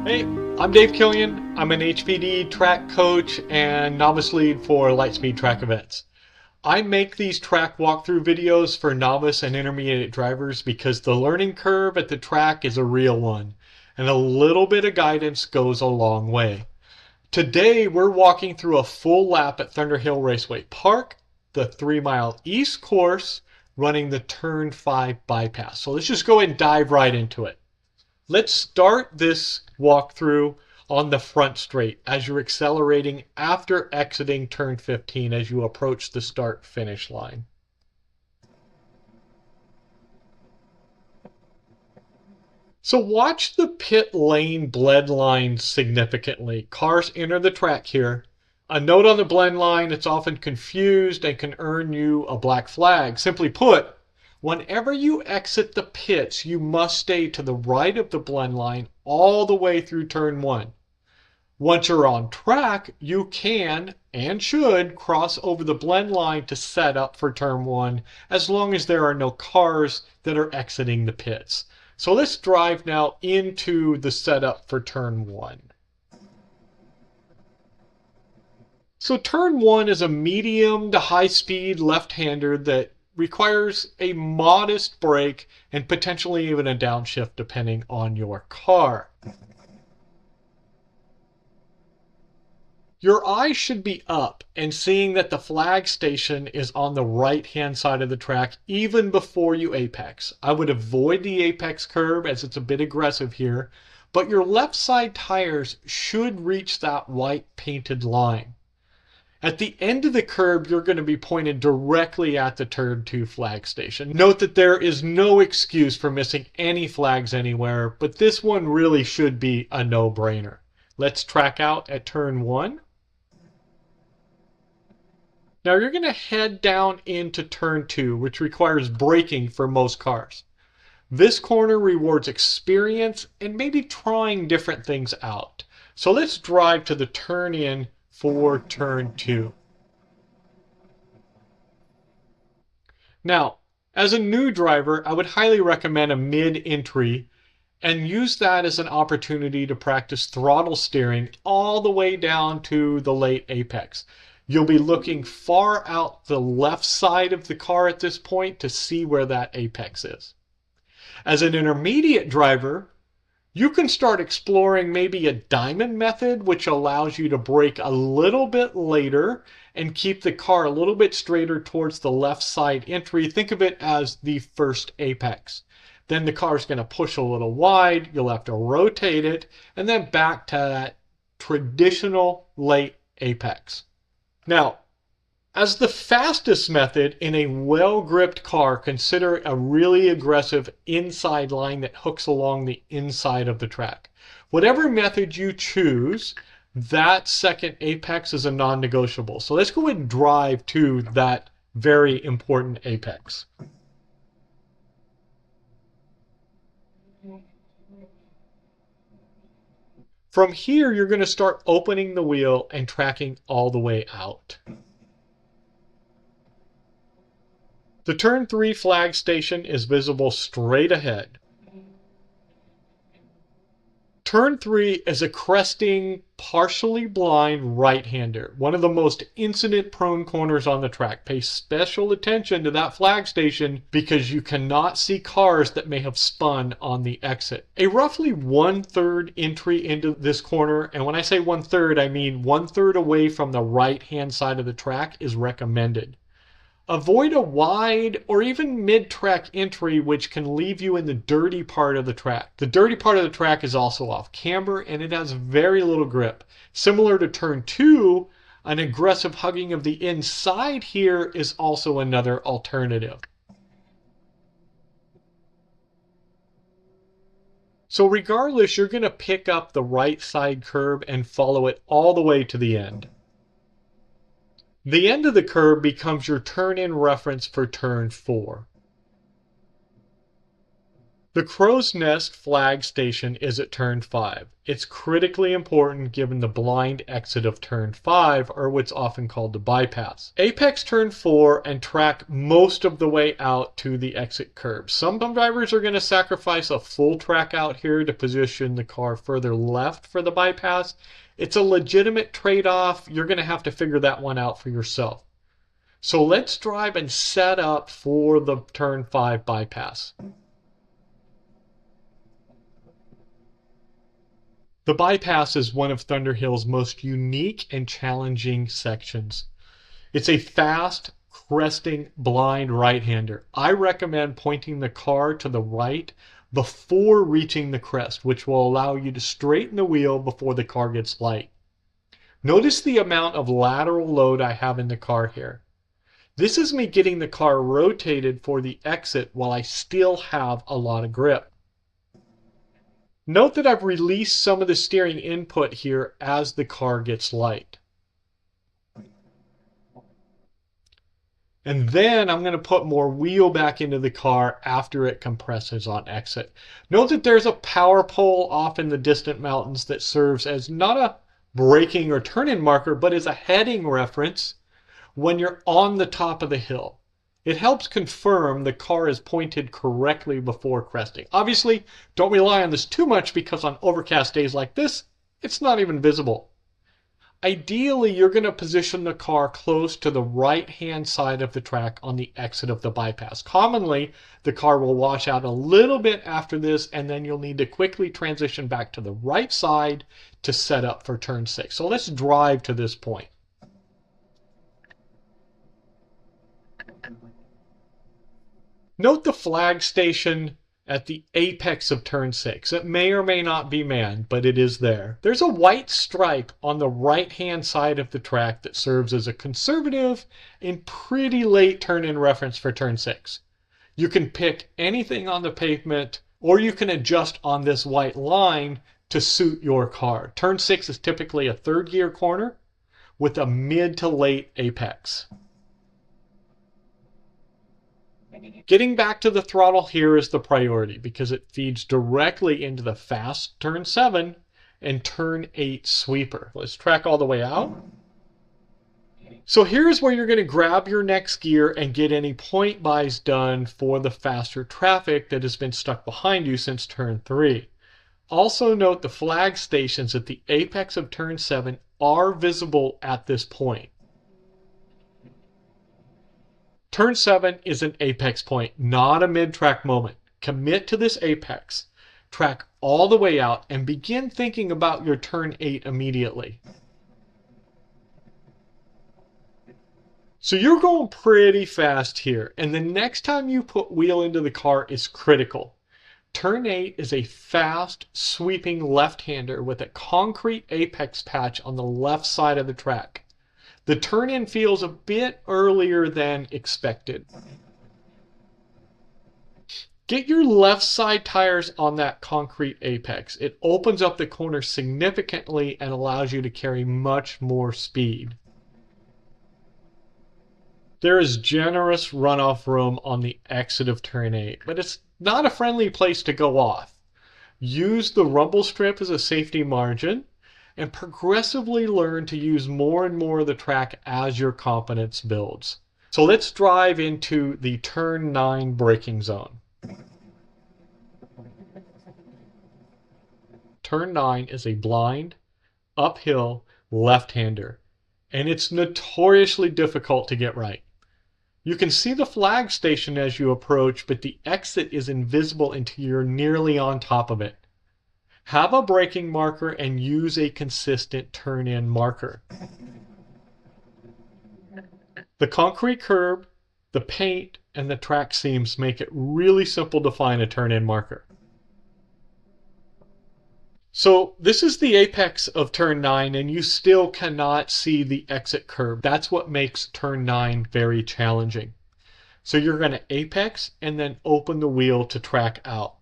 Hey, I'm Dave Killian. I'm an HPD track coach and novice lead for Lightspeed track events. I make these track walkthrough videos for novice and intermediate drivers because the learning curve at the track is a real one, and a little bit of guidance goes a long way. Today, we're walking through a full lap at Thunderhill Raceway Park, the 3 Mile East course, running the Turn 5 bypass. So let's just go ahead and dive right into it. Let's start this walkthrough on the front straight as you're accelerating after exiting turn 15 as you approach the start finish line. So watch the pit lane blend line significantly. Cars enter the track here. A note on the blend line, it's often confused and can earn you a black flag. Simply put, whenever you exit the pits, you must stay to the right of the blend line all the way through turn 1. Once you're on track, you can and should cross over the blend line to set up for turn 1 as long as there are no cars that are exiting the pits. So let's drive now into the setup for turn 1. So turn 1 is a medium to high speed left-hander that requires a modest brake and potentially even a downshift depending on your car. Your eyes should be up and seeing that the flag station is on the right-hand side of the track even before you apex. I would avoid the apex curve as it's a bit aggressive here, but your left side tires should reach that white painted line. At the end of the curb, you're going to be pointed directly at the turn 2 flag station. Note that there is no excuse for missing any flags anywhere, but this one really should be a no-brainer. Let's track out at turn 1. Now you're going to head down into turn 2, which requires braking for most cars. This corner rewards experience and maybe trying different things out. So let's drive to the turn in for turn 2. Now, as a new driver, I would highly recommend a mid-entry and use that as an opportunity to practice throttle steering all the way down to the late apex. You'll be looking far out the left side of the car at this point to see where that apex is. As an intermediate driver, you can start exploring maybe a diamond method, which allows you to brake a little bit later and keep the car a little bit straighter towards the left side entry. Think of it as the first apex. Then the car is going to push a little wide. You'll have to rotate it and then back to that traditional late apex. Now, as the fastest method in a well-gripped car, consider a really aggressive inside line that hooks along the inside of the track. Whatever method you choose, that second apex is a non-negotiable. So let's go ahead and drive to that very important apex. From here, you're going to start opening the wheel and tracking all the way out. The turn 3 flag station is visible straight ahead. Turn 3 is a cresting, partially blind right-hander, one of the most incident-prone corners on the track. Pay special attention to that flag station because you cannot see cars that may have spun on the exit. A roughly 1/3 entry into this corner, and when I say 1/3, I mean 1/3 away from the right-hand side of the track is recommended. Avoid a wide or even mid-track entry which can leave you in the dirty part of the track. The dirty part of the track is also off camber and it has very little grip. Similar to turn 2, an aggressive hugging of the inside here is also another alternative. So regardless, you're going to pick up the right side curb and follow it all the way to the end. The end of the curve becomes your turn-in reference for turn 4. The crow's nest flag station is at turn 5. It's critically important given the blind exit of turn 5, or what's often called the bypass. Apex turn 4 and track most of the way out to the exit curb. Some drivers are going to sacrifice a full track out here to position the car further left for the bypass. It's a legitimate trade-off. You're going to have to figure that one out for yourself. So let's drive and set up for the turn 5 bypass. The bypass is one of Thunderhill's most unique and challenging sections. It's a fast, cresting, blind right-hander. I recommend pointing the car to the right before reaching the crest, which will allow you to straighten the wheel before the car gets light. Notice the amount of lateral load I have in the car here. This is me getting the car rotated for the exit while I still have a lot of grip. Note that I've released some of the steering input here as the car gets light. And then I'm going to put more wheel back into the car after it compresses on exit. Note that there's a power pole off in the distant mountains that serves as not a braking or turn-in marker, but as a heading reference when you're on the top of the hill. It helps confirm the car is pointed correctly before cresting. Obviously, don't rely on this too much because on overcast days like this, it's not even visible. Ideally, you're going to position the car close to the right-hand side of the track on the exit of the bypass. Commonly, the car will wash out a little bit after this, and then you'll need to quickly transition back to the right side to set up for turn 6. So let's drive to this point. Note the flag station at the apex of turn 6. It may or may not be manned, but it is there. There's a white stripe on the right-hand side of the track that serves as a conservative and pretty late turn-in reference for turn 6. You can pick anything on the pavement, or you can adjust on this white line to suit your car. Turn 6 is typically a third gear corner with a mid to late apex. Getting back to the throttle here is the priority because it feeds directly into the fast turn 7 and turn 8 sweeper. Let's track all the way out. So here's where you're going to grab your next gear and get any point buys done for the faster traffic that has been stuck behind you since turn 3. Also note the flag stations at the apex of turn 7 are visible at this point. Turn 7 is an apex point, not a mid-track moment. Commit to this apex, track all the way out, and begin thinking about your turn 8 immediately. So you're going pretty fast here, and the next time you put wheel into the car is critical. Turn 8 is a fast, sweeping left-hander with a concrete apex patch on the left side of the track. The turn-in feels a bit earlier than expected. Get your left side tires on that concrete apex. It opens up the corner significantly and allows you to carry much more speed. There is generous runoff room on the exit of turn 8, but it's not a friendly place to go off. Use the rumble strip as a safety margin, and progressively learn to use more and more of the track as your confidence builds. So let's drive into the turn 9 braking zone. Turn 9 is a blind, uphill, left-hander, and it's notoriously difficult to get right. You can see the flag station as you approach, but the exit is invisible until you're nearly on top of it. Have a braking marker and use a consistent turn-in marker. The concrete curb, the paint, and the track seams make it really simple to find a turn-in marker. So this is the apex of turn 9 and you still cannot see the exit curb. That's what makes turn 9 very challenging. So you're going to apex and then open the wheel to track out.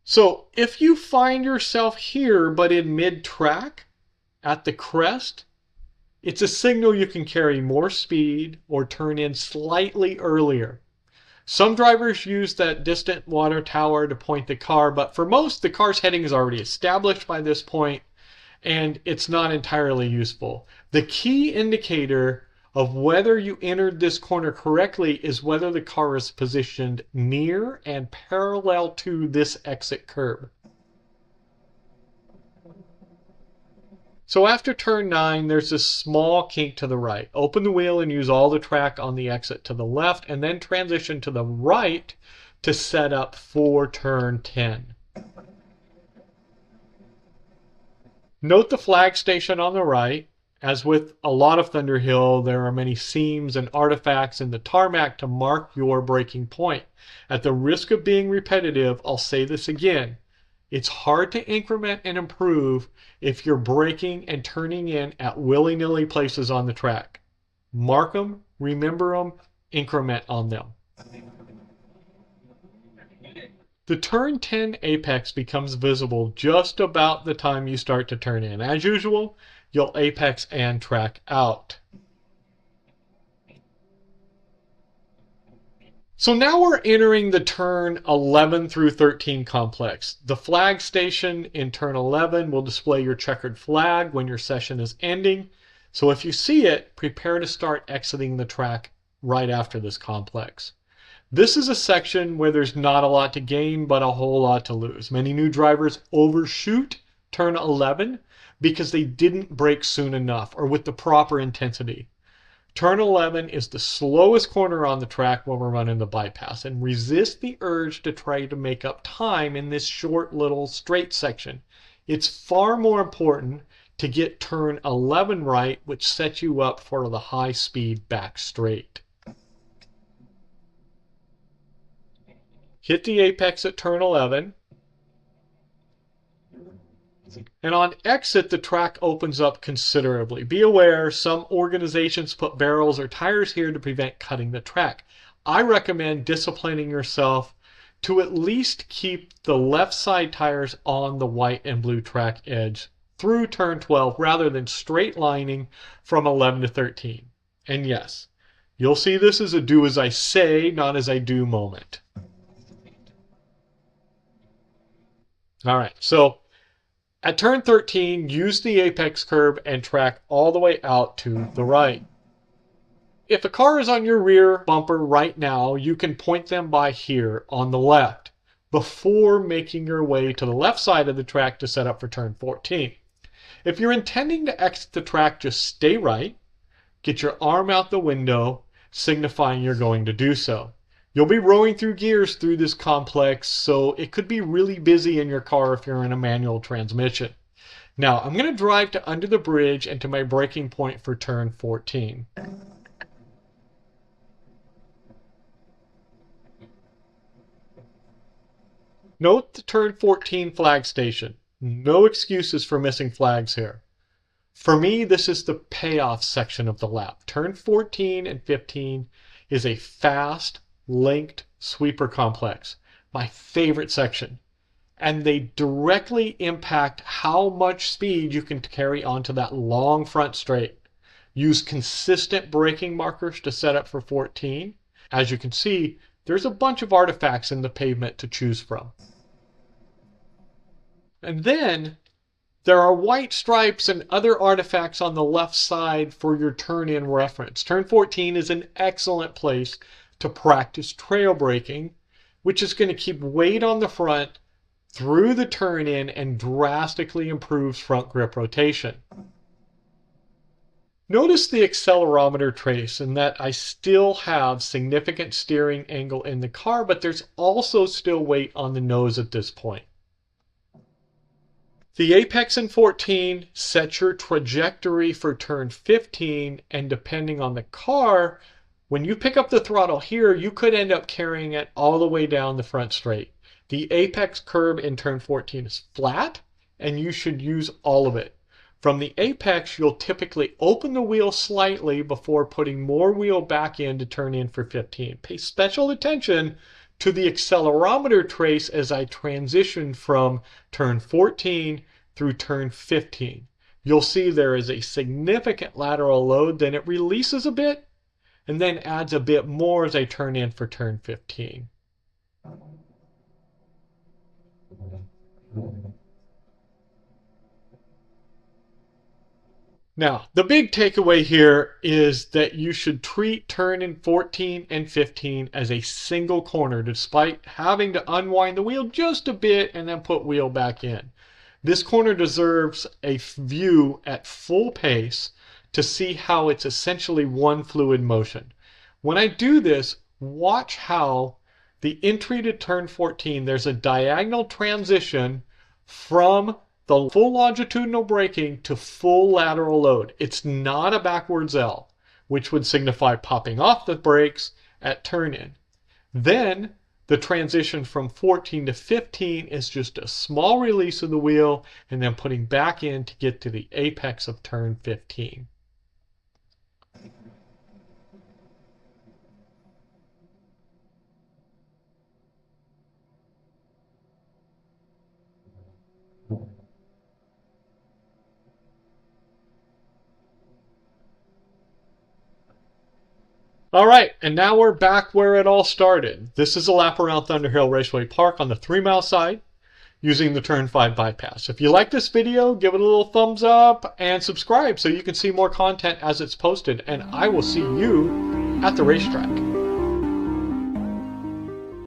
So if you find yourself here but in mid-track at the crest, it's a signal you can carry more speed or turn in slightly earlier. Some drivers use that distant water tower to point the car, but for most, the car's heading is already established by this point, and it's not entirely useful. The key indicator of whether you entered this corner correctly is whether the car is positioned near and parallel to this exit curb. So after turn 9, there's this small kink to the right. Open the wheel and use all the track on the exit to the left, and then transition to the right to set up for turn 10. Note the flag station on the right. As with a lot of Thunderhill, there are many seams and artifacts in the tarmac to mark your braking point. At the risk of being repetitive, I'll say this again. It's hard to increment and improve if you're braking and turning in at willy-nilly places on the track. Mark them, remember them, increment on them. The turn 10 apex becomes visible just about the time you start to turn in. As usual, you'll apex and track out. So now we're entering the turn 11 through 13 complex. The flag station in turn 11 will display your checkered flag when your session is ending. So if you see it, prepare to start exiting the track right after this complex. This is a section where there's not a lot to gain, but a whole lot to lose. Many new drivers overshoot turn 11 because they didn't brake soon enough or with the proper intensity. Turn 11 is the slowest corner on the track when we're running the bypass, and resist the urge to try to make up time in this short little straight section. It's far more important to get turn 11 right, which sets you up for the high speed back straight. Hit the apex at turn 11. And on exit, the track opens up considerably. Be aware, some organizations put barrels or tires here to prevent cutting the track. I recommend disciplining yourself to at least keep the left side tires on the white and blue track edge through turn 12 rather than straight lining from 11 to 13. And yes, you'll see this as a do as I say, not as I do moment. All right, so at turn 13, use the apex curb and track all the way out to the right. If a car is on your rear bumper right now, you can point them by here on the left before making your way to the left side of the track to set up for turn 14. If you're intending to exit the track, just stay right, get your arm out the window, signifying you're going to do so. You'll be rowing through gears through this complex, so it could be really busy in your car if you're in a manual transmission. Now, I'm going to drive to under the bridge and to my braking point for turn 14. Note the turn 14 flag station. No excuses for missing flags here. For me, this is the payoff section of the lap. Turn 14 and 15 is a fast, linked sweeper complex, my favorite section, and they directly impact how much speed you can carry onto that long front straight. Use consistent braking markers to set up for 14. As you can see, there's a bunch of artifacts in the pavement to choose from. And then there are white stripes and other artifacts on the left side for your turn-in reference. Turn 14 is an excellent place to practice trail braking, which is going to keep weight on the front through the turn in and drastically improves front grip rotation. Notice the accelerometer trace in that I still have significant steering angle in the car, but there's also still weight on the nose at this point. The apex in 14 sets your trajectory for turn 15, and depending on the car, when you pick up the throttle here, you could end up carrying it all the way down the front straight. The apex curb in turn 14 is flat, and you should use all of it. From the apex, you'll typically open the wheel slightly before putting more wheel back in to turn in for 15. Pay special attention to the accelerometer trace as I transition from turn 14 through turn 15. You'll see there is a significant lateral load, then it releases a bit, and then adds a bit more as I turn in for turn 15. Now, the big takeaway here is that you should treat turn in 14 and 15 as a single corner, despite having to unwind the wheel just a bit and then put wheel back in. This corner deserves a view at full pace to see how it's essentially one fluid motion. When I do this, watch how the entry to turn 14, there's a diagonal transition from the full longitudinal braking to full lateral load. It's not a backwards L, which would signify popping off the brakes at turn in. Then the transition from 14 to 15 is just a small release of the wheel and then putting back in to get to the apex of turn 15. All right, and now we're back where it all started. This is a lap around Thunderhill Raceway Park on the 3-mile side using the turn 5 bypass. If you like this video, give it a little thumbs up and subscribe so you can see more content as it's posted, and I will see you at the racetrack.